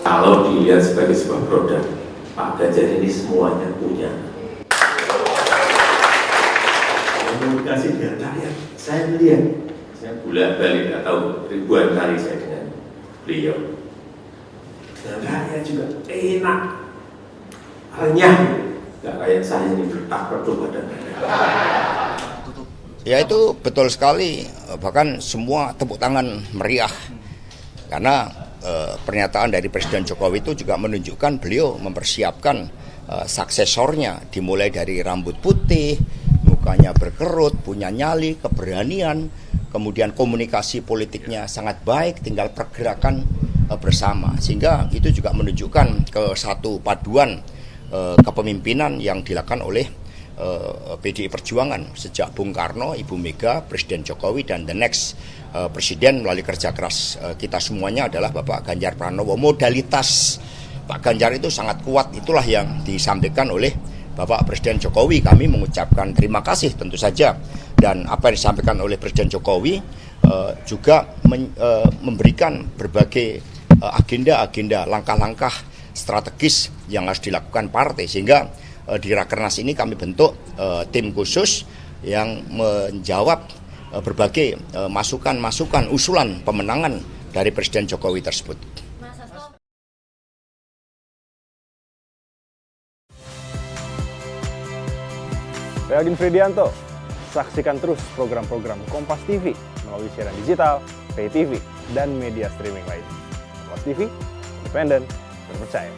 Kalau dilihat sebagai sebuah produk, Pak Ganjar ini semuanya punya. Komunikasi dengan rakyat, saya melihat, saya bolak-balik atau ribuan kali saya dengan beliau. Dan rakyat juga enak, renyah, nggak kayak saya ini bertak-bertuk badan. Ya itu betul sekali, bahkan semua tepuk tangan meriah. Karena pernyataan dari Presiden Jokowi itu juga menunjukkan beliau mempersiapkan suksesornya, dimulai dari rambut putih, mukanya berkerut, punya nyali, keberanian, kemudian komunikasi politiknya sangat baik, tinggal pergerakan bersama. Sehingga itu juga menunjukkan ke satu paduan kepemimpinan yang dilakukan oleh PDI Perjuangan sejak Bung Karno, Ibu Mega, Presiden Jokowi, dan the next presiden melalui kerja keras kita semuanya adalah Bapak Ganjar Pranowo. Modalitas Pak Ganjar itu sangat kuat, itulah yang disampaikan oleh Bapak Presiden Jokowi. Kami mengucapkan terima kasih tentu saja, dan apa yang disampaikan oleh Presiden Jokowi juga memberikan berbagai agenda-agenda, langkah-langkah strategis yang harus dilakukan partai, sehingga di Rakernas ini kami bentuk tim khusus yang menjawab berbagai masukan-masukan, usulan pemenangan dari Presiden Jokowi tersebut. Saya Agin Fridianto, saksikan terus program-program Kompas TV melalui siaran digital, pay TV, dan media streaming lain. Kompas TV, independen, terpercaya.